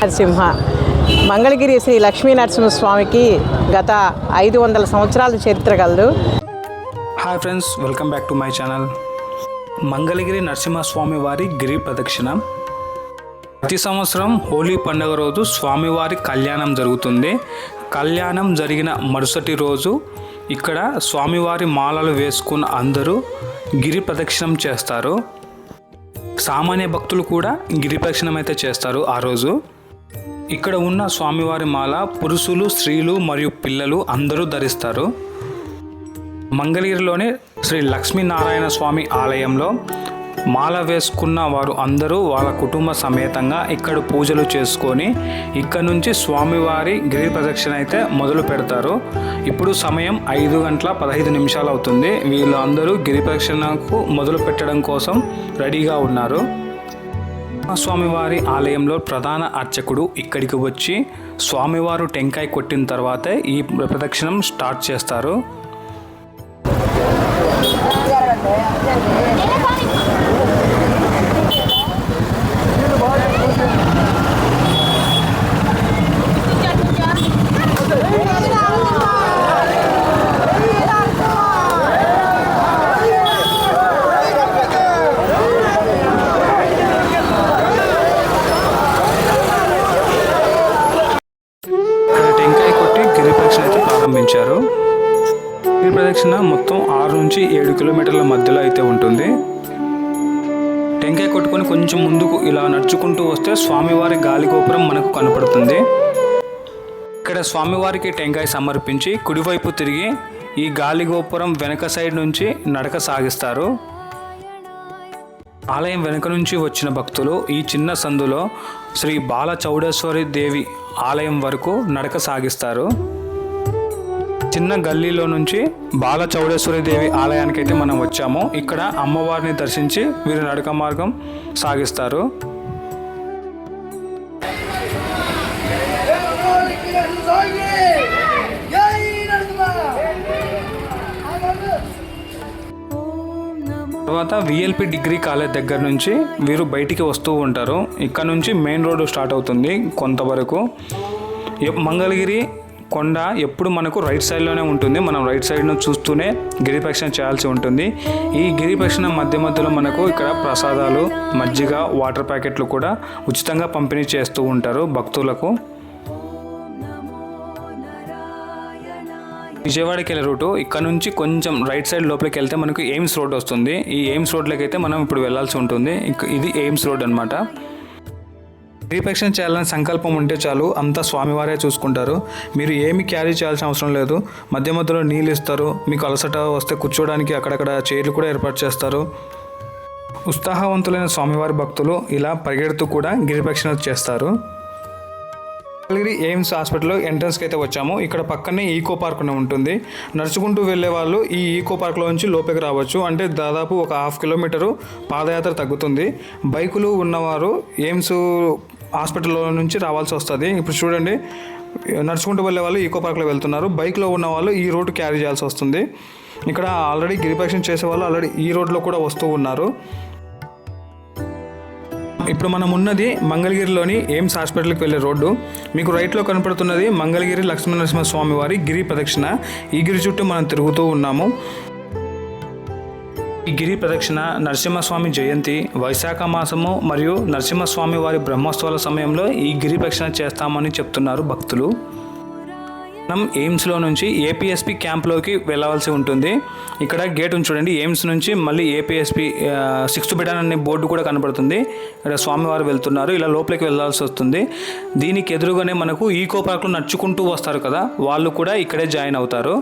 నరసింహ మంగళగిరి శ్రీ లక్ష్మీ నరసింహస్వామికి గత 500 సంవత్సరాల చరిత్ర కలదు. Hi friends, welcome back to my channel. Mangalagiri Narasimhaswamy వారి గిరి ప్రదక్షిణ. ప్రతి సంవత్సరం హోలీ పండుగ రోజు స్వామివారి కళ్యాణం జరుగుతుంది. కళ్యాణం జరిగిన మరుసటి రోజు ఇక్కడ స్వామివారి మాలలు వేసుకున్న అందరూ గిరి ప్రదక్షిణం చేస్తారు. సామాన్య భక్తులు కూడా గిరి ప్రదక్షిణం అయితే చేస్తారు. ఆ రోజు ఇక్కడ ఉన్న స్వామివారి మాల పురుషులు, స్త్రీలు మరియు పిల్లలు అందరూ ధరిస్తారు. మంగళగిరిలోని శ్రీ లక్ష్మీనారాయణ స్వామి ఆలయంలో మాల వేసుకున్న వారు అందరూ వాళ్ళ కుటుంబ సమేతంగా ఇక్కడ పూజలు చేసుకొని ఇక్కడ నుంచి స్వామివారి గిరి ప్రదక్షిణ అయితే మొదలు పెడతారు. ఇప్పుడు సమయం 5:15 అవుతుంది. వీళ్ళు అందరూ గిరి ప్రదక్షిణకు మొదలు పెట్టడం కోసం రెడీగా ఉన్నారు. స్వామివారి ఆలయంలో ప్రధాన అర్చకుడు ఇక్కడికి వచ్చి స్వామివారు టెంకాయ కొట్టిన తర్వాతే ఈ ప్రదక్షిణం స్టార్ట్ చేస్తారు. ప్రారంభించారు. ఈ ప్రదక్షిణ మొత్తం 6 నుంచి 7 కిలోమీటర్ల మధ్యలో అయితే ఉంటుంది. టెంకాయ కొట్టుకొని కొంచెం ముందుకు ఇలా నడుచుకుంటూ వస్తే స్వామివారి గాలిగోపురం మనకు కనపడుతుంది. ఇక్కడ స్వామివారికి టెంకాయ సమర్పించి కుడివైపు తిరిగి ఈ గాలిగోపురం వెనక సైడ్ నుంచి నడక సాగిస్తారు. ఆలయం వెనుక నుంచి వచ్చిన భక్తులు ఈ చిన్న సందులో శ్రీ బాల చౌడేశ్వరి దేవి ఆలయం వరకు నడక సాగిస్తారు. చిన్న గల్లీలో నుంచి బాల చౌడేశ్వరి దేవి ఆలయానికి అయితే మనం వచ్చాము. ఇక్కడ అమ్మవారిని దర్శించి వీరు నడక మార్గం సాగిస్తారు. తర్వాత విఎల్పి డిగ్రీ కాలేజ్ దగ్గర నుంచి వీరు బయటికి వస్తూ ఉంటారు. ఇక్కడ నుంచి మెయిన్ రోడ్డు స్టార్ట్ అవుతుంది. కొంతవరకు మంగళగిరి కొండ ఎప్పుడు మనకు రైట్ సైడ్లోనే ఉంటుంది. మనం రైట్ సైడ్ను చూస్తూనే గిరి ప్రదక్షిణ చేయాల్సి ఉంటుంది. ఈ గిరి ప్రదక్షిణ మధ్యలో మనకు ఇక్కడ ప్రసాదాలు, మజ్జిగ, వాటర్ ప్యాకెట్లు కూడా ఉచితంగా పంపిణీ చేస్తూ ఉంటారు భక్తులకు. విజయవాడకి వెళ్ళే రూటు ఇక్కడ నుంచి కొంచెం రైట్ సైడ్ లోపలికి వెళ్తే మనకు ఎయిమ్స్ రోడ్ వస్తుంది. ఈ ఎయిమ్స్ రోడ్లోకి అయితే మనం ఇప్పుడు వెళ్ళాల్సి ఉంటుంది. ఇది ఎయిమ్స్ రోడ్ అనమాట. గిరి ప్రదక్షిణ చేయాలని సంకల్పం ఉంటే చాలు, అంతా స్వామివారే చూసుకుంటారు. మీరు ఏమి క్యారీ చేయాల్సిన అవసరం లేదు. మధ్యలో నీళ్ళు ఇస్తారు. మీకు అలసట వస్తే కూర్చోడానికి అక్కడక్కడ చైర్లు కూడా ఏర్పాటు చేస్తారు. ఉత్సాహవంతులైన స్వామివారి భక్తులు ఇలా పరిగెడుతూ కూడా గిరి ప్రదక్షిణ చేస్తారు. మంగళగిరి ఎయిమ్స్ హాస్పిటల్ ఎంట్రన్స్కి అయితే వచ్చాము. ఇక్కడ పక్కనే ఈకో పార్క్ ఉంటుంది. నడుచుకుంటూ వెళ్ళే వాళ్ళు ఈ ఈకో పార్క్లో నుంచి లోపలికి రావచ్చు. అంటే దాదాపు ఒక 1/2 కిలోమీటరు పాదయాత్ర తగ్గుతుంది. బైకులు ఉన్నవారు ఎయిమ్స్ హాస్పిటల్లో నుంచి రావాల్సి వస్తుంది. ఇప్పుడు చూడండి, నడుచుకుంటూ వెళ్ళే వాళ్ళు ఈకో పార్క్లో వెళ్తున్నారు. బైక్లో ఉన్న వాళ్ళు ఈ రోడ్డు క్యారీ చేయాల్సి వస్తుంది. ఇక్కడ ఆల్రెడీ గిరి ప్రదక్షిణ చేసే వాళ్ళు ఆల్రెడీ ఈ రోడ్లో కూడా వస్తూ ఉన్నారు. ఇప్పుడు మనం ఉన్నది మంగళగిరిలోని ఎయిమ్స్ హాస్పిటల్కి వెళ్ళే రోడ్డు. మీకు రైట్లో కనపడుతున్నది మంగళగిరి లక్ష్మీ నరసింహస్వామి వారి గిరి ప్రదక్షిణ. ఈ గిరి చుట్టూ మనం తిరుగుతూ ఉన్నాము. ఈ గిరి ప్రదక్షిణ నరసింహస్వామి జయంతి, వైశాఖ మాసము మరియు నరసింహస్వామి వారి బ్రహ్మోత్సవాల సమయంలో ఈ గిరి ప్రదక్షిణ చేస్తామని చెప్తున్నారు భక్తులు. మనం ఎయిమ్స్లో నుంచి ఏపీఎస్పీ క్యాంప్లోకి వెళ్ళవలసి ఉంటుంది. ఇక్కడ గేట్ చూడండి. ఎయిమ్స్ నుంచి మళ్ళీ ఏపీఎస్పీ 6th బెటాలియన్ అనే బోర్డు కూడా కనపడుతుంది. ఇక్కడ స్వామివారు వెళ్తున్నారు. ఇలా లోపలికి వెళ్ళాల్సి వస్తుంది. దీనికి ఎదురుగానే మనకు ఈకో పార్క్లో నడుచుకుంటూ వస్తారు కదా, వాళ్ళు కూడా ఇక్కడే జాయిన్ అవుతారు.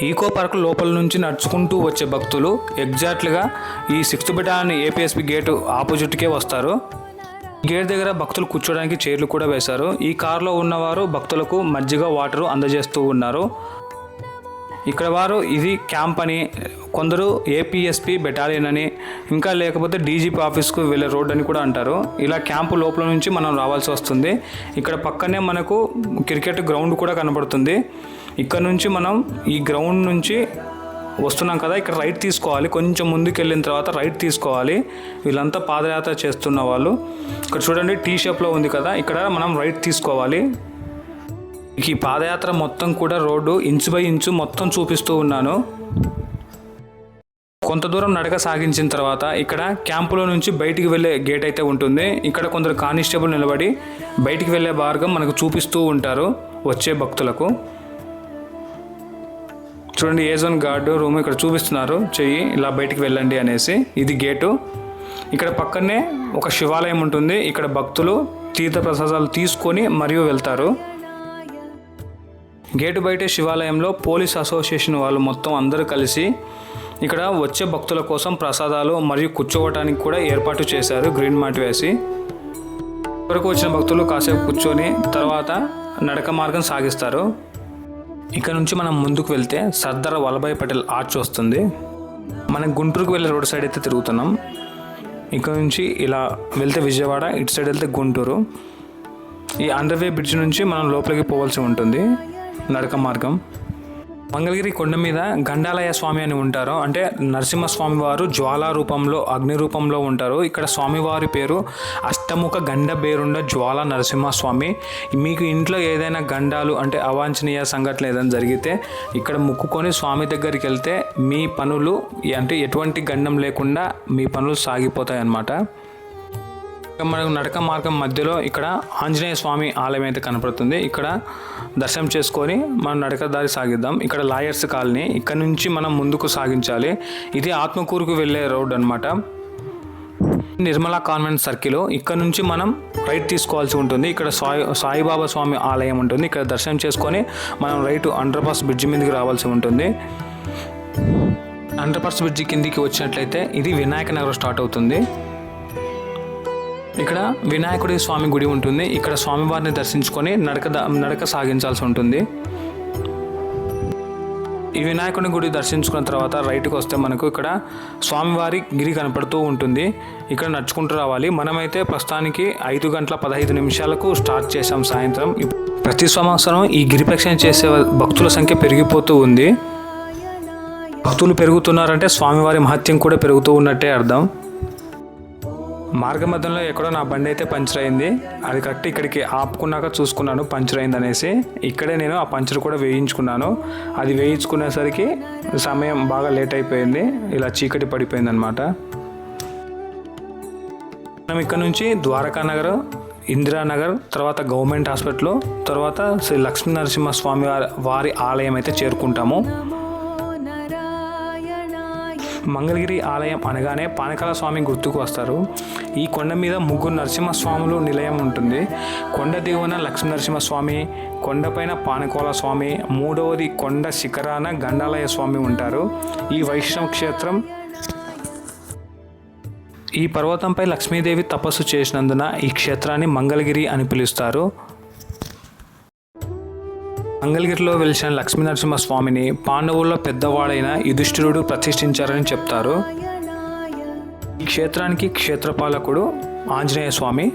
ఈకో పార్క్ లోపల నుంచి నడుచుకుంటూ వచ్చే భక్తులు ఎగ్జాక్ట్గా ఈ 6th బెటాలియన్ ఏపీఎస్పీ గేటు ఆపోజిట్కే వస్తారు. గేట్ దగ్గర భక్తులు కూర్చోడానికి చైర్లు కూడా వేశారు. ఈ కారులో ఉన్నవారు భక్తులకు మజ్జిగ, వాటరు అందజేస్తూ ఉన్నారు. ఇక్కడ వారు ఇది క్యాంప్ అని, కొందరు ఏపీఎస్పీ బెటాలియన్ అని, ఇంకా లేకపోతే డీజీపీ ఆఫీస్కు వెళ్ళే రోడ్ అని కూడా అంటారు. ఇలా క్యాంపు లోపల నుంచి మనం రావాల్సి వస్తుంది. ఇక్కడ పక్కనే మనకు క్రికెట్ గ్రౌండ్ కూడా కనబడుతుంది. ఇక్కడ నుంచి మనం ఈ గ్రౌండ్ నుంచి వస్తున్నాం కదా, ఇక్కడ రైట్ తీసుకోవాలి. కొంచెం ముందుకు వెళ్ళిన తర్వాత రైట్ తీసుకోవాలి. వీళ్ళంతా పాదయాత్ర చేస్తున్న వాళ్ళు. ఇక్కడ చూడండి టీ షేప్లో ఉంది కదా, ఇక్కడ మనం రైట్ తీసుకోవాలి. ఈ పాదయాత్ర మొత్తం కూడా రోడ్డు ఇంచు బై ఇంచు మొత్తం చూపిస్తూ ఉన్నాను. కొంత దూరం నడక సాగించిన తర్వాత ఇక్కడ క్యాంపులో నుంచి బయటికి వెళ్ళే గేట్ అయితే ఉంటుంది. ఇక్కడ కొందరు కానిస్టేబుల్ నిలబడి బయటికి వెళ్ళే మార్గం మనకు చూపిస్తూ ఉంటారు వచ్చే భక్తులకు. చూడండి ఏజోన్ గార్డు రూమ్ ఇక్కడ చూపిస్తున్నారు, చెయ్యి ఇలా బయటికి వెళ్ళండి అనేసి. ఇది గేటు. ఇక్కడ పక్కనే ఒక శివాలయం ఉంటుంది. ఇక్కడ భక్తులు తీర్థ ప్రసాదాలు తీసుకొని మరియు వెళ్తారు. గేటు బయట శివాలయంలో పోలీస్ అసోసియేషన్ వాళ్ళు మొత్తం అందరూ కలిసి ఇక్కడ వచ్చే భక్తుల కోసం ప్రసాదాలు మరియు కూర్చోవటానికి కూడా ఏర్పాటు చేశారు గ్రీన్ మ్యాట్ వేసి. ఇక్కడికి వచ్చిన భక్తులు కాసేపు కూర్చొని తర్వాత నడక మార్గం సాగిస్తారు. ఇక్కడ నుంచి మనం ముందుకు వెళ్తే సర్దార్ వల్లభాయ్ పటేల్ ఆర్చ్ వస్తుంది. మనం గుంటూరుకు వెళ్ళే రోడ్ సైడ్ అయితే తిరుగుతున్నాం. ఇక్కడ నుంచి ఇలా వెళ్తే విజయవాడ, ఇటు సైడ్ వెళ్తే గుంటూరు. ఈ అండర్వే బ్రిడ్జ్ నుంచి మనం లోపలికి పోవాల్సి ఉంటుంది నడక మార్గం. మంగళగిరి కొండ మీద గండాలయ స్వామి అని ఉంటారు. అంటే నరసింహస్వామి వారు జ్వాలా రూపంలో, అగ్ని రూపంలో ఉంటారు. ఇక్కడ స్వామివారి పేరు అష్టముఖ గండ బేరుండ జ్వాల నరసింహస్వామి. మీకు ఇంట్లో ఏదైనా గండాలు అంటే అవాంఛనీయ సంఘటనలు ఏదైనా జరిగితే ఇక్కడ ముక్కుకొని స్వామి దగ్గరికి వెళ్తే మీ పనులు అంటే ఎటువంటి గండం లేకుండా మీ పనులు సాగిపోతాయి అన్నమాట. మనకు నడక మార్గం మధ్యలో ఇక్కడ ఆంజనేయ స్వామి ఆలయం అయితే కనపడుతుంది. ఇక్కడ దర్శనం చేసుకొని మనం నడక దారి సాగిద్దాం. ఇక్కడ లాయర్స్ కాలనీ, ఇక్కడ నుంచి మనం ముందుకు సాగించాలి. ఇది ఆత్మకూరుకు వెళ్ళే రోడ్ అనమాట. Nirmala convent circle. ఇక్కడ నుంచి మనం రైట్ తీసుకోవాల్సి ఉంటుంది. ఇక్కడ సాయిబాబా స్వామి ఆలయం ఉంటుంది. ఇక్కడ దర్శనం చేసుకొని మనం రైట్ అండర్ పాస్ బ్రిడ్జి మీదకి రావాల్సి ఉంటుంది. అండర్ పాస్ బ్రిడ్జి కిందికి వచ్చినట్లయితే ఇది వినాయక నగర్ స్టార్ట్ అవుతుంది. ఇక్కడ వినాయకుడి స్వామి గుడి ఉంటుంది. ఇక్కడ స్వామివారిని దర్శించుకొని నడక సాగించాల్సి ఉంటుంది. ఈ వినాయకుడి గుడి దర్శించుకున్న తర్వాత రైట్కి వస్తే మనకు ఇక్కడ స్వామివారి గిరి కనపడుతూ ఉంటుంది. ఇక్కడ నడుచుకుంటూ రావాలి. మనమైతే ప్రస్తుతానికి 5:15 స్టార్ట్ చేసాం సాయంత్రం. ప్రతి సంవత్సరం ఈ గిరి ప్రదక్షిణ చేసే భక్తుల సంఖ్య పెరిగిపోతూ ఉంది. భక్తులు పెరుగుతున్నారంటే స్వామివారి మహత్యం కూడా పెరుగుతూ ఉన్నట్టే అర్థం. మార్గ మధ్యంలో ఎక్కడో నా బండి అయితే పంచర్ అయింది. అది కరెక్ట్ ఇక్కడికి ఆపుకున్నాక చూసుకున్నాను పంచర్ అయింది అనేసి. ఇక్కడే నేను ఆ పంచర్ కూడా వేయించుకున్నాను. అది వేయించుకునేసరికి సమయం బాగా లేట్ అయిపోయింది. ఇలా చీకటి పడిపోయింది అనమాట. మనం ఇక్కడ నుంచి ద్వారకానగర్, ఇందిరానగర్, తర్వాత గవర్నమెంట్ హాస్పిటల్, తర్వాత శ్రీ లక్ష్మీ నరసింహస్వామి వారి ఆలయం అయితే చేరుకుంటాము. మంగళగిరి ఆలయం అనగానే పానకాల స్వామి గుర్తుకు వస్తారు. ఈ కొండ మీద 3 నరసింహస్వాములు నిలయం ఉంటుంది. కొండ దిగువన లక్ష్మీ నరసింహస్వామి, కొండపైన పానకాల స్వామి, 3వది కొండ శిఖరాన గండాలయ స్వామి ఉంటారు. ఈ వైష్ణవ క్షేత్రం, ఈ పర్వతంపై లక్ష్మీదేవి తపస్సు చేసినందున ఈ క్షేత్రాన్ని మంగళగిరి అని పిలుస్తారు. మంగళగిరిలో వెలిసిన లక్ష్మీ నరసింహస్వామిని పాండవుల్లో పెద్దవాడైన యుధిష్ఠిరుడు ప్రతిష్ఠించారని చెప్తారు. ఈ క్షేత్రానికి క్షేత్రపాలకుడు ఆంజనేయ స్వామి.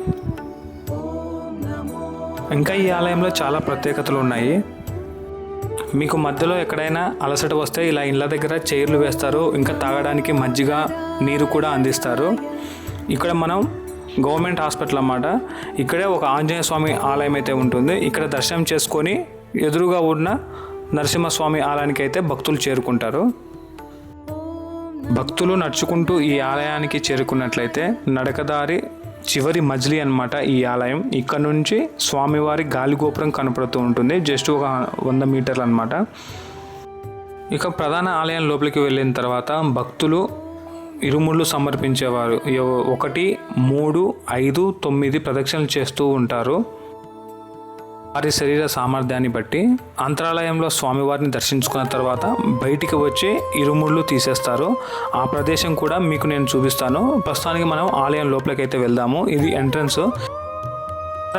ఇంకా ఈ ఆలయంలో చాలా ప్రత్యేకతలు ఉన్నాయి. మీకు మధ్యలో ఎక్కడైనా అలసట వస్తే ఇలా ఇళ్ళ దగ్గర చైర్లు వేస్తారు. ఇంకా తాగడానికి మజ్జిగ, నీరు కూడా అందిస్తారు. ఇక్కడ మనం గవర్నమెంట్ హాస్పిటల్ అన్నమాట. ఇక్కడే ఒక ఆంజనేయ స్వామి ఆలయం అయితే ఉంటుంది. ఇక్కడ దర్శనం చేసుకొని ఎదురుగా ఉన్న నరసింహస్వామి ఆలయానికి అయితే భక్తులు చేరుకుంటారు. భక్తులు నడుచుకుంటూ ఈ ఆలయానికి చేరుకున్నట్లయితే నడకదారి చివరి మజిలీ అన్నమాట ఈ ఆలయం. ఇక్కడ నుంచి స్వామివారి గాలిగోపురం కనపడుతూ ఉంటుంది. జస్ట్ ఒక 100 మీటర్లు అన్నమాట. ఇక ప్రధాన ఆలయం లోపలికి వెళ్ళిన తర్వాత భక్తులు ఇరుముళ్ళు సమర్పించేవారు. 1, 3, 5, 9 ప్రదక్షిణలు చేస్తూ ఉంటారు. వారి శరీర సామర్థ్యాన్ని బట్టి అంతరాలయంలో స్వామివారిని దర్శించుకున్న తర్వాత బయటికి వచ్చి ఇరుముళ్ళు తీసేస్తారు. ఆ ప్రదేశం కూడా మీకు నేను చూపిస్తాను. ప్రస్తుతానికి మనం ఆలయం లోపలికి అయితే వెళ్దాము. ఇది ఎంట్రన్స్.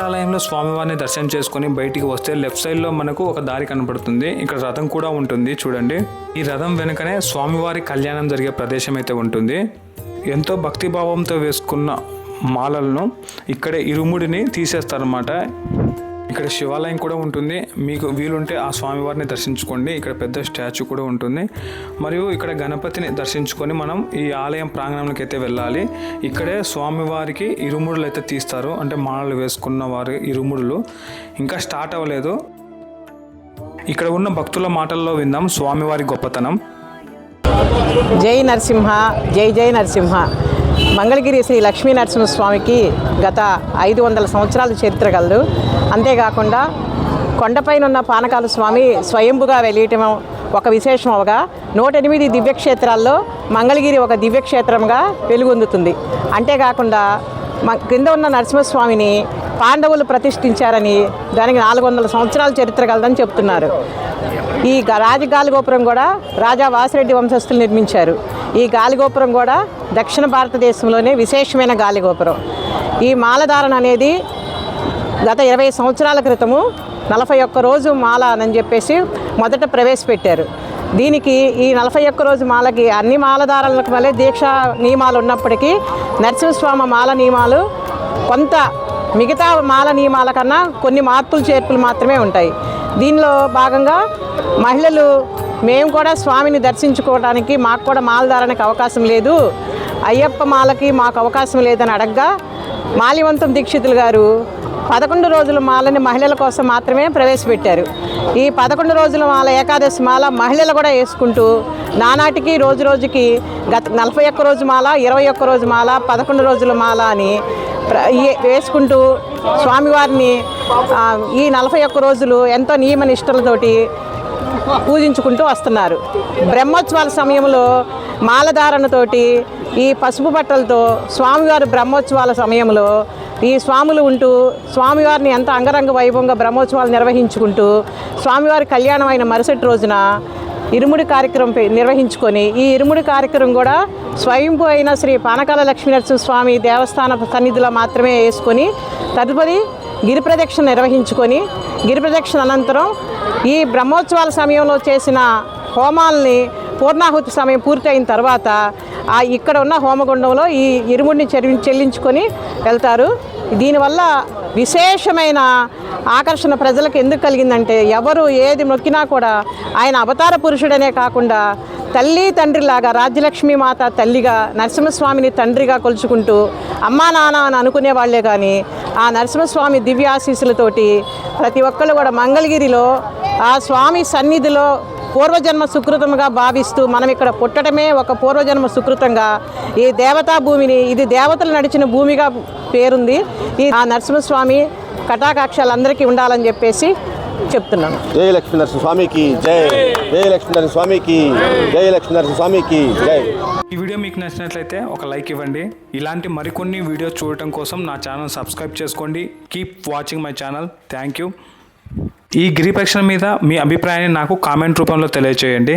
ఆలయంలో స్వామివారిని దర్శనం చేసుకొని బయటికి వస్తే లెఫ్ట్ సైడ్లో మనకు ఒక దారి కనపడుతుంది. ఇక్కడ రథం కూడా ఉంటుంది చూడండి. ఈ రథం వెనుకనే స్వామివారి కళ్యాణం జరిగే ప్రదేశం అయితే ఉంటుంది. ఎంతో భక్తిభావంతో వేసుకున్న మాలలను ఇక్కడే ఇరుముడిని తీసేస్తారన్నమాట. ఇక్కడ శివాలయం కూడా ఉంటుంది. మీకు వీలుంటే ఆ స్వామివారిని దర్శించుకోండి. ఇక్కడ పెద్ద స్టాచ్యూ కూడా ఉంటుంది. మరియు ఇక్కడ గణపతిని దర్శించుకొని మనం ఈ ఆలయం ప్రాంగణంలోకి అయితే వెళ్ళాలి. ఇక్కడే స్వామివారికి ఇరుముడులు అయితే తీస్తారు, అంటే మాలలు వేసుకున్న వారి ఇరుముడులు. ఇంకా స్టార్ట్ అవ్వలేదు. ఇక్కడ ఉన్న భక్తుల మాటల్లో విందాం స్వామివారి గొప్పతనం. జై నరసింహ, జై జై నరసింహ. మంగళగిరి శ్రీ లక్ష్మీ నరసింహస్వామికి గత 500 సంవత్సరాల చరిత్ర కలదు. అంతేకాకుండా కొండపైన ఉన్న పానకాల స్వామి స్వయంభుగా వెలియటం ఒక విశేషం అవగా 108 దివ్యక్షేత్రాల్లో మంగళగిరి ఒక దివ్యక్షేత్రంగా వెలుగొందుతుంది. అంతేకాకుండా క్రింద ఉన్న నరసింహస్వామిని పాండవులు ప్రతిష్ఠించారని, దానికి 400 సంవత్సరాల చరిత్ర కలదని చెప్తున్నారు. ఈ రాజగాలిగోపురం కూడా రాజా వాసిరెడ్డి వంశస్థులు నిర్మించారు. ఈ గాలిగోపురం కూడా దక్షిణ భారతదేశంలోనే విశేషమైన గాలిగోపురం. ఈ మాలధారణ అనేది గత 20 సంవత్సరాల క్రితము 41 రోజు మాల అని చెప్పేసి మొదట ప్రవేశపెట్టారు. దీనికి ఈ 41 రోజు మాలకి అన్ని మాలధారాలకు వల్లే దీక్షా నియమాలు ఉన్నప్పటికీ నరసింహస్వామి మాల నియమాలు కొంత మిగతా మాల నియమాల కన్నా కొన్ని మార్పులు చేర్పులు మాత్రమే ఉంటాయి. దీనిలో భాగంగా మహిళలు మేము కూడా స్వామిని దర్శించుకోవడానికి మాకు కూడా మాలధారణకు అవకాశం లేదు, అయ్యప్ప మాలకి మాకు అవకాశం లేదని అడగ్గా మాల్యవంతం దీక్షితులు గారు 11 రోజుల మాలని మహిళల కోసం మాత్రమే ప్రవేశపెట్టారు. ఈ 11 రోజుల మాల, ఏకాదశి మాల మహిళలు కూడా వేసుకుంటూ నానాటికి రోజు రోజుకి గత 41 రోజు మాల, 21 రోజు మాల, 11 రోజుల మాల అని వేసుకుంటూ స్వామివారిని ఈ 41 రోజులు ఎంతో నియమ నిష్టలతోటి పూజించుకుంటూ వస్తున్నారు. బ్రహ్మోత్సవాల సమయంలో మాలధారణతోటి ఈ పసుపు బట్టలతో స్వామివారి బ్రహ్మోత్సవాల సమయంలో ఈ స్వాములు ఉంటూ స్వామివారిని ఎంతో అంగరంగ వైభవంగా బ్రహ్మోత్సవాలు నిర్వహించుకుంటూ స్వామివారి కళ్యాణం అయిన మరుసటి రోజున ఇరుముడి కార్యక్రమం నిర్వహించుకొని, ఈ ఇరుముడి కార్యక్రమం కూడా స్వయంభూ అయిన శ్రీ పానకాల లక్ష్మీనరసింహస్వామి దేవస్థాన సన్నిధిలో మాత్రమే వేసుకొని తదుపరి గిరి ప్రదక్షిణ నిర్వహించుకొని, గిరి ప్రదక్షిణ అనంతరం ఈ బ్రహ్మోత్సవాల సమయంలో చేసిన హోమాలని పూర్ణాహుతి సమయం పూర్తయిన తర్వాత ఇక్కడ ఉన్న హోమగుండంలో ఈ ఇరుముడిని చెల్లించుకొని వెళ్తారు. దీనివల్ల విశేషమైన ఆకర్షణ ప్రజలకు ఎందుకు కలిగిందంటే, ఎవరు ఏది మొక్కినా కూడా ఆయన అవతార పురుషుడనే కాకుండా తల్లి తండ్రిలాగా రాజ్యలక్ష్మీ మాత తల్లిగా, నరసింహస్వామిని తండ్రిగా కొలుచుకుంటూ అమ్మా నాన్న అని అనుకునే వాళ్ళే కానీ ఆ నరసింహస్వామి దివ్యాశీస్సులతోటి ప్రతి ఒక్కళ్ళు కూడా మంగళగిరిలో ఆ స్వామి సన్నిధిలో పూర్వజన్మ సుకృతంగా భావిస్తూ మనం ఇక్కడ పుట్టడమే ఒక పూర్వజన్మ సుకృతంగా ఈ దేవతా భూమిని, ఇది దేవతలు నడిచిన భూమిగా పేరుంది. ఈ ఆ నరసింహస్వామి కటాకాక్షాలు అందరికీ ఉండాలని చెప్పేసి చెప్తున్నాను. జై లక్ష్మీ నరసింహ స్వామికి జై, జై లక్ష్మీ నరసింహ స్వామికి జై, లక్ష్మీ నరసింహ స్వామికి జై. ఈ వీడియో మీకు నచ్చినట్లయితే ఒక లైక్ ఇవ్వండి. ఇలాంటి మరికొన్ని వీడియోస్ చూడటం కోసం నా ఛానల్ సబ్స్క్రైబ్ చేసుకోండి. Keep watching my channel. Thank you. ఈ గిరి ప్రదక్షిణ మీద మీ అభిప్రాయాన్ని నాకు కామెంట్ రూపంలో తెలియజేయండి.